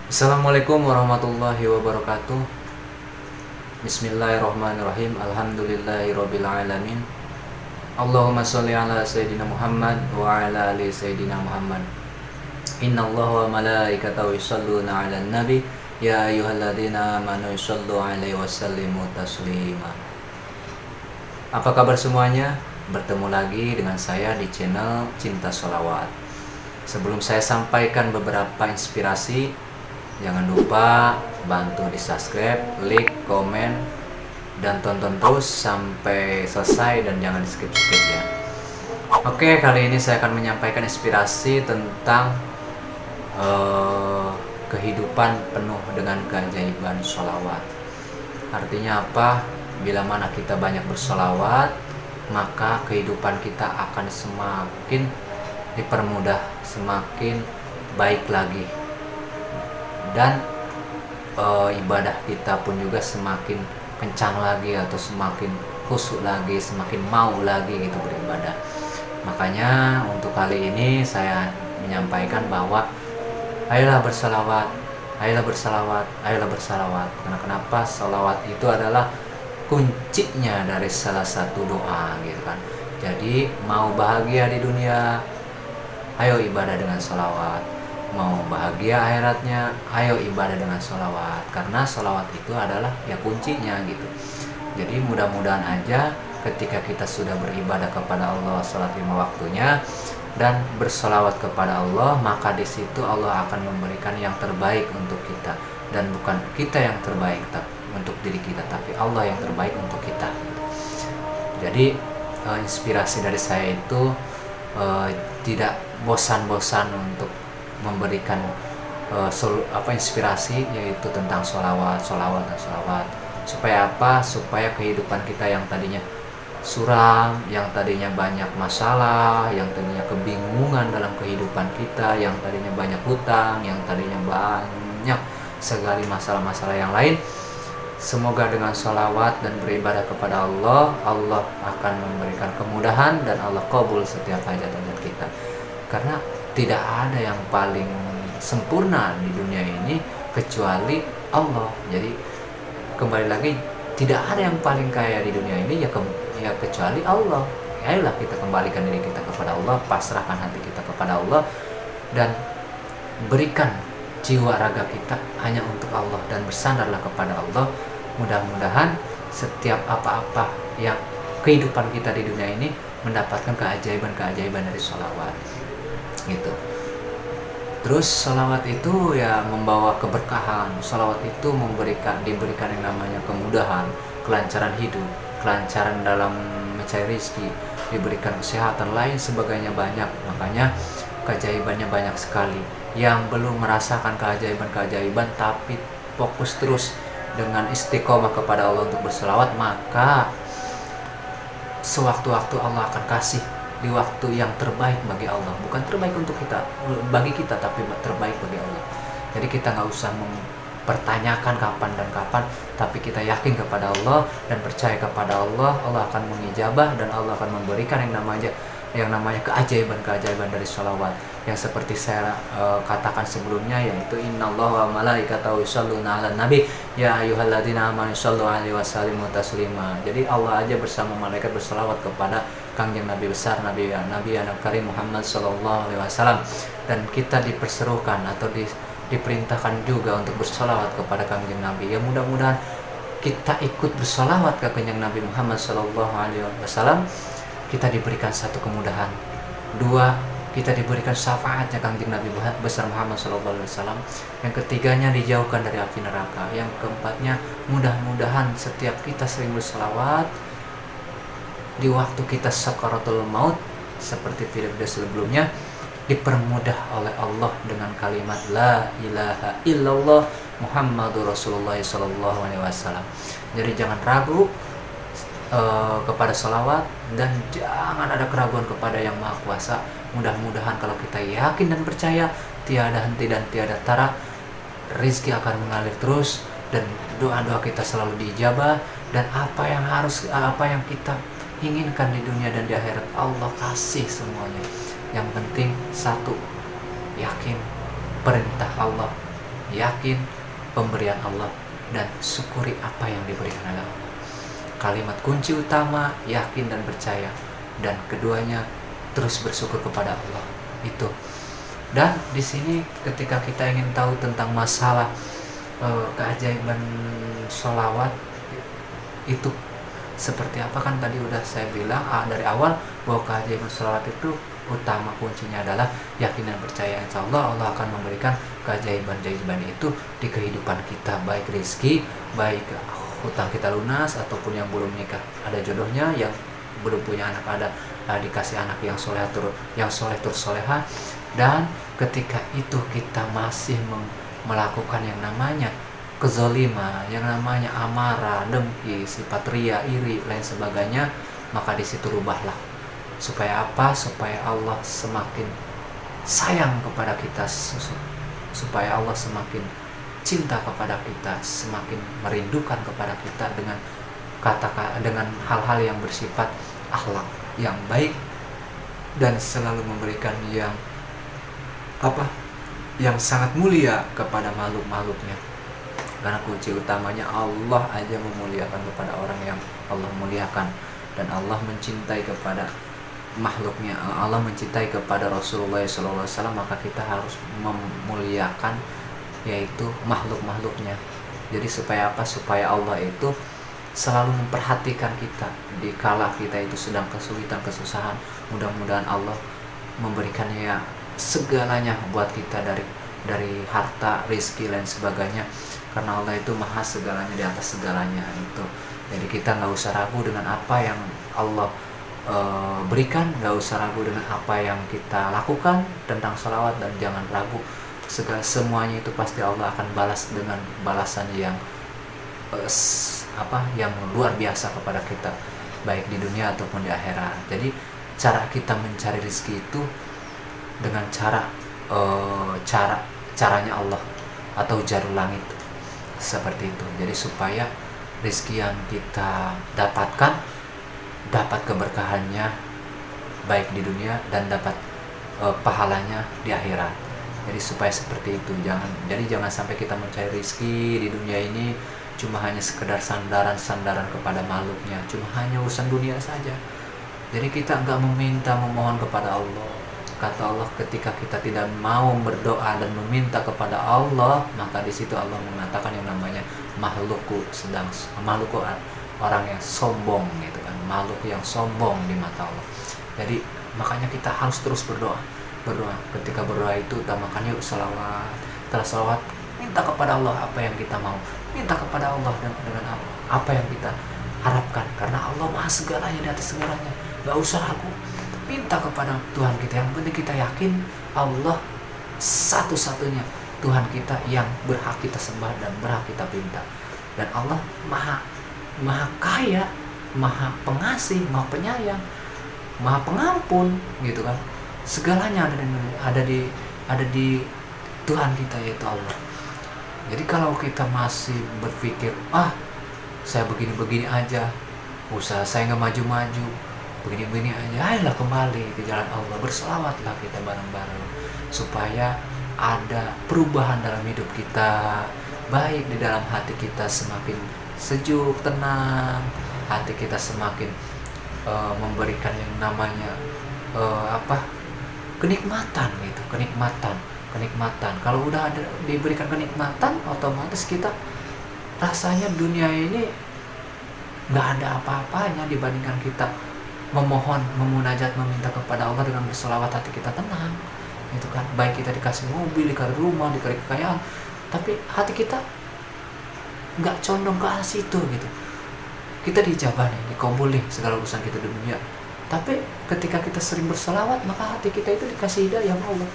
Assalamualaikum warahmatullahi wabarakatuh. Bismillahirrahmanirrahim. Alhamdulillahirabbil alamin. Allahumma sholli ala sayyidina Muhammad wa ala ali sayyidina Muhammad. Innallaha wa malaikatahu yusholluna 'alan nabi ya ayyuhalladzina amanu shollu 'alaihi wasallimu taslima. Apa kabar semuanya? Bertemu lagi dengan saya di channel Cinta Sholawat. Sebelum saya sampaikan beberapa inspirasi, jangan lupa bantu di subscribe, like, komen, dan tonton terus sampai selesai dan jangan di skip-skip ya. Oke, kali ini saya akan menyampaikan inspirasi tentang kehidupan penuh dengan keajaiban sholawat. Artinya apa? Bila mana kita banyak bersolawat, maka kehidupan kita akan semakin dipermudah, semakin baik lagi, dan ibadah kita pun juga semakin kencang lagi atau semakin khusyuk lagi, semakin mau lagi gitu beribadah. Makanya untuk kali ini saya menyampaikan bahwa ayolah bersalawat, ayolah bersalawat, ayolah bersalawat. Karena kenapa? Salawat itu adalah kuncinya dari salah satu doa gitu kan. Jadi mau bahagia di dunia, ayo ibadah dengan salawat. Mau bahagia akhiratnya, ayo ibadah dengan sholawat. Karena sholawat itu adalah ya kuncinya gitu. Jadi mudah-mudahan aja ketika kita sudah beribadah kepada Allah sholat 5 waktunya dan bersolawat kepada Allah, maka di situ Allah akan memberikan yang terbaik untuk kita. Dan bukan kita yang terbaik untuk diri kita, tapi Allah yang terbaik untuk kita. Jadi inspirasi dari saya itu tidak bosan-bosan untuk memberikan inspirasi, yaitu tentang sholawat dan sholawat. Supaya apa? Supaya kehidupan kita yang tadinya suram, yang tadinya banyak masalah, yang tadinya kebingungan dalam kehidupan kita, yang tadinya banyak hutang, yang tadinya banyak segala masalah-masalah yang lain, semoga dengan sholawat dan beribadah kepada Allah, Allah akan memberikan kemudahan dan Allah kabul setiap hajat-hajat kita. Karena tidak ada yang paling sempurna di dunia ini kecuali Allah. Jadi kembali lagi, tidak ada yang paling kaya di dunia ini ya kecuali Allah. Ayolah kita kembalikan diri kita kepada Allah, pasrahkan hati kita kepada Allah, dan berikan jiwa raga kita hanya untuk Allah dan bersandarlah kepada Allah. Mudah-mudahan setiap apa-apa yang kehidupan kita di dunia ini mendapatkan keajaiban-keajaiban dari sholawat gitu. Terus sholawat itu ya membawa keberkahan. Sholawat itu diberikan yang namanya kemudahan, kelancaran hidup, kelancaran dalam mencari rezeki, diberikan kesehatan, lain sebagainya banyak. Makanya keajaibannya banyak sekali. Yang belum merasakan keajaiban-keajaiban tapi fokus terus dengan istiqomah kepada Allah untuk berselawat, maka sewaktu-waktu Allah akan kasih di waktu yang terbaik bagi Allah. Bukan terbaik untuk kita, bagi kita, tapi terbaik bagi Allah. Jadi kita nggak usah mempertanyakan kapan dan kapan, tapi kita yakin kepada Allah dan percaya kepada Allah. Allah akan mengijabah dan Allah akan memberikan yang namanya keajaiban-keajaiban dari sholawat. Yang seperti saya katakan sebelumnya, yaitu innallaha wa malaikatahu yusholluna 'alan nabi ya ayyuhalladzina amanu shollu 'alaihi wasallimu taslima. Jadi Allah aja bersama malaikat berselawat kepada Kangjeng Nabi besar, Nabi Anak Karim Muhammad sallallahu alaihi wasallam. Dan kita diperserukan atau diperintahkan juga untuk berselawat kepada Kangjeng Nabi. Ya mudah-mudahan kita ikut berselawat ke Kangjeng Nabi Muhammad sallallahu alaihi wasallam, kita diberikan satu kemudahan. Dua, kita diberikan syafaatnya Kangjeng Nabi besar Muhammad sallallahu alaihi wasallam. Yang ketiganya, dijauhkan dari api neraka. Yang keempatnya, mudah-mudahan setiap kita sering berselawat di waktu kita sakaratul maut, seperti video sebelumnya, dipermudah oleh Allah dengan kalimat la ilaha illallah Muhammadur Rasulullah sallallahu alaihi wasallam. Jadi jangan ragu kepada salawat, dan jangan ada keraguan kepada Yang Maha Kuasa. Mudah-mudahan kalau kita yakin dan percaya, tiada henti dan tiada tara, rezeki akan mengalir terus, dan doa-doa kita selalu diijabah, dan apa yang kita inginkan di dunia dan di akhirat Allah kasih semuanya. Yang penting satu, yakin perintah Allah yakin pemberian Allah dan syukuri apa yang diberikan oleh Allah. Kalimat kunci utama yakin dan percaya, dan keduanya terus bersyukur kepada Allah. Itu. Dan di sini ketika kita ingin tahu tentang masalah keajaiban sholawat itu seperti apa, kan tadi udah saya bilang dari awal bahwa keajaiban sholawat itu utama kuncinya adalah yakin dan percaya. Insya Allah Allah akan memberikan keajaiban-keajaiban itu di kehidupan kita, baik rezeki, baik hutang kita lunas, ataupun yang belum nikah ada jodohnya, yang belum punya anak ada dikasih anak yang soleh terus soleha. Dan ketika itu kita masih melakukan yang namanya kezaliman, yang namanya amarah, dengki, sifat ria, iri, lain sebagainya, maka di situ rubahlah. Supaya apa? Supaya Allah semakin sayang kepada kita, supaya Allah semakin cinta kepada kita, semakin merindukan kepada kita dengan dengan hal-hal yang bersifat akhlak yang baik, dan selalu memberikan yang sangat mulia kepada makhluk-makhluknya. Karena kunci utamanya Allah aja memuliakan kepada orang yang Allah muliakan, dan Allah mencintai kepada makhluknya, Allah mencintai kepada Rasulullah SAW, maka kita harus memuliakan yaitu makhluk-makhluknya. Jadi supaya apa? Supaya Allah itu selalu memperhatikan kita di kala kita itu sedang kesulitan, kesusahan. Mudah-mudahan Allah memberikannya segalanya buat kita, dari harta, rezeki, lain sebagainya, karena Allah itu maha segalanya, di atas segalanya itu. Jadi kita nggak usah ragu dengan apa yang Allah berikan, nggak usah ragu dengan apa yang kita lakukan tentang sholawat, dan jangan ragu, semuanya itu pasti Allah akan balas dengan balasan yang yang luar biasa kepada kita, baik di dunia ataupun di akhirat. Jadi cara kita mencari rezeki itu dengan caranya Allah atau jarul langit, seperti itu. Jadi supaya rezeki yang kita dapatkan dapat keberkahannya baik di dunia, dan dapat pahalanya di akhirat. Jadi supaya seperti itu, jangan sampai kita mencari rezeki di dunia ini cuma hanya sekedar sandaran kepada makhluknya, cuma hanya urusan dunia saja. Jadi kita enggak memohon kepada Allah. Kata Allah, ketika kita tidak mau berdoa dan meminta kepada Allah, maka di situ Allah mengatakan yang namanya makhlukku orang yang sombong gitu kan, makhluk yang sombong di mata Allah. Jadi makanya kita harus terus berdoa. Ketika berdoa itu utamakan yuk selawat. Setelah selawat, minta kepada Allah apa yang kita mau, minta kepada Allah dengan apa yang kita harapkan, karena Allah maha segalanya, di atas segalanya. Gak usah ragu, minta kepada Tuhan kita. Yang penting kita yakin Allah satu-satunya Tuhan kita yang berhak kita sembah dan berhak kita pinta. Dan Allah maha kaya, maha pengasih, maha penyayang, maha pengampun gitu kan. Segalanya ada di Tuhan kita, yaitu Allah. Jadi kalau kita masih berpikir saya begini-begini aja, usaha saya nggak maju-maju, begini-begini aja, ayolah kembali ke jalan Allah, berselawatlah kita bareng-bareng supaya ada perubahan dalam hidup kita, baik di dalam hati kita semakin sejuk, tenang, hati kita semakin memberikan yang namanya kenikmatan gitu, kenikmatan. Kalau udah diberikan kenikmatan, otomatis kita rasanya dunia ini nggak ada apa-apanya dibandingkan kita memohon, memunajat, meminta kepada Allah dengan berselawat. Hati kita tenang gitu kan. Baik kita dikasih mobil, dikasih rumah, dikasih kekayaan, tapi hati kita nggak condong ke arah situ gitu. Kita dijabah nih, dikabul nih segala urusan kita di dunia, tapi ketika kita sering berselawat, maka hati kita itu dikasih hidayah Allah.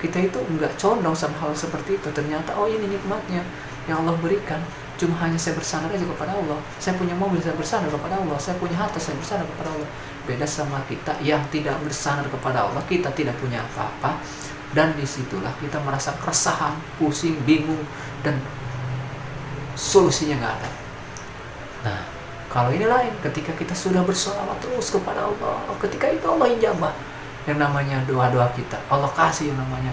Kita itu nggak condong sama hal seperti itu. Ternyata ini nikmatnya yang Allah berikan. Cuma hanya saya bersandar aja kepada Allah. Saya punya mobil, saya bersandar kepada Allah. Saya punya harta, saya bersandar kepada Allah. Beda sama kita yang tidak bersandar kepada Allah. Kita tidak punya apa-apa, dan disitulah kita merasa keresahan, pusing, bingung, dan solusinya nggak ada. Nah, kalau ini lain, ketika kita sudah bersolawat terus kepada Allah, ketika itu Allah ijabah yang namanya doa-doa kita. Allah kasih yang namanya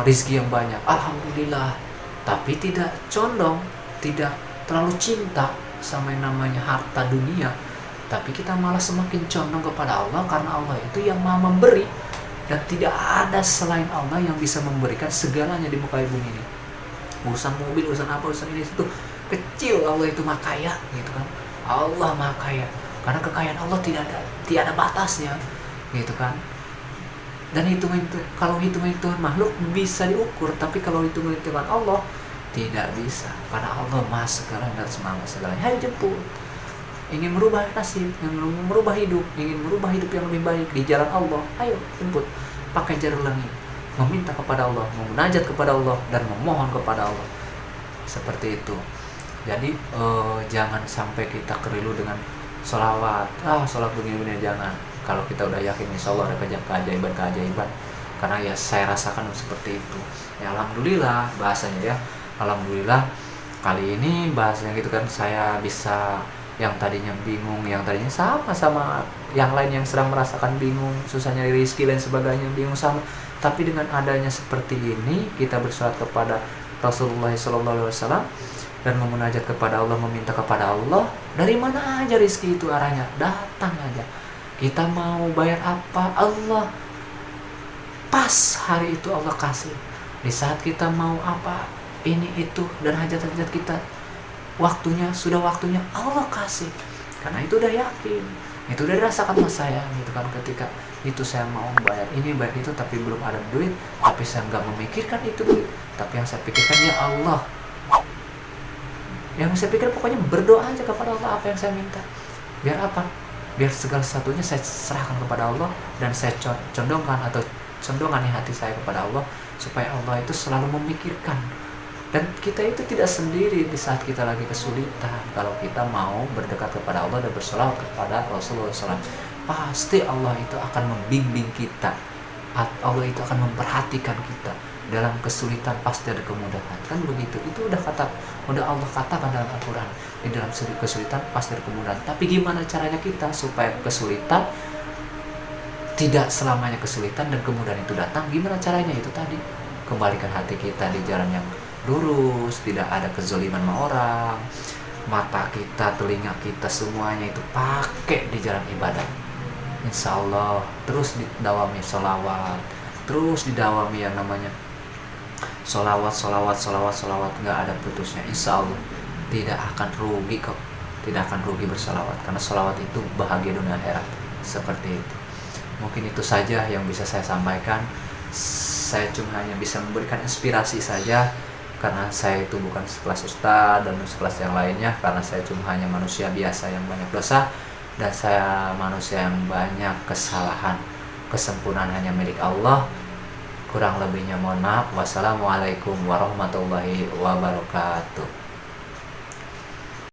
rizki yang banyak. Alhamdulillah, tapi tidak condong, tidak terlalu cinta sama yang namanya harta dunia, tapi kita malah semakin condong kepada Allah, karena Allah itu yang Maha memberi dan tidak ada selain Allah yang bisa memberikan segalanya di muka bumi ini. Urusan mobil, urusan apa, urusan ini itu kecil, Allah itu Maha Kaya gitu kan. Allah Maha Kaya, karena kekayaan Allah tidak ada batasnya gitu kan. Dan kalau hitungan makhluk bisa diukur, tapi kalau hitungan Allah tidak bisa, karena Allah Maha segala dan Maha segalanya. Hai jemput, ingin merubah nasib, ingin merubah hidup, ingin merubah hidup yang lebih baik di jalan Allah, ayo jemput, pakai jarum langit, meminta kepada Allah, memunajat kepada Allah, dan memohon kepada Allah. Seperti itu. Jadi jangan sampai kita keliru dengan sholawat, sholat begini-begini, jangan. Kalau kita udah yakin insya Allah ada keajaiban, karena ya saya rasakan seperti itu. Ya alhamdulillah bahasanya ya, alhamdulillah kali ini bahasanya gitu kan, saya bisa, yang tadinya bingung, yang tadinya sama yang lain yang sedang merasakan bingung, susah nyari rezeki dan sebagainya, bingung sama, tapi dengan adanya seperti ini, kita bersolat kepada Rasulullah SAW dan memunajat kepada Allah, meminta kepada Allah, dari mana aja rezeki itu arahnya, datang aja. Kita mau bayar apa, Allah pas hari itu Allah kasih. Di saat kita mau apa, ini itu, dan hajat-hajat kita, sudah waktunya Allah kasih. Karena itu udah yakin, itu udah dirasakan sama saya gitu kan. Ketika itu saya mau bayar ini, bayar itu, tapi belum ada duit, tapi saya nggak memikirkan itu duit, tapi yang saya pikirkan ya Allah. Yang saya pikir pokoknya berdoa aja kepada Allah apa yang saya minta. Biar apa? Biar segala satunya saya serahkan kepada Allah, dan saya condongkan hati saya kepada Allah, supaya Allah itu selalu memikirkan. Dan kita itu tidak sendiri di saat kita lagi kesulitan. Kalau kita mau berdekat kepada Allah dan bersolawat kepada Rasulullah SAW, pasti Allah itu akan membimbing kita. Allah itu akan memperhatikan kita. Dalam kesulitan pasti ada kemudahan, kan begitu. Itu udah Allah katakan dalam Al-Quran. Di dalam kesulitan pasti ada kemudahan. Tapi gimana caranya kita supaya kesulitan tidak selamanya kesulitan dan kemudahan itu datang? Gimana caranya? Itu tadi, kembalikan hati kita di jalan yang lurus, tidak ada kezaliman sama orang, mata kita, telinga kita, semuanya itu pakai di jalan ibadah. Insya Allah terus didawami sholawat, terus didawami yang namanya sholawat, nggak ada putusnya. Insya Allah tidak akan rugi kok, tidak akan rugi bersolawat, karena sholawat itu bahagia dunia akhirat. Seperti itu. Mungkin itu saja yang bisa saya sampaikan. Saya cuma hanya bisa memberikan inspirasi saja, karena saya itu bukan sekelas ustaz dan sekelas yang lainnya, karena saya cuma hanya manusia biasa yang banyak dosa, dan saya manusia yang banyak kesalahan. Kesempurnaan hanya milik Allah. Kurang lebihnya mohon maaf. Wassalamualaikum warahmatullahi wabarakatuh.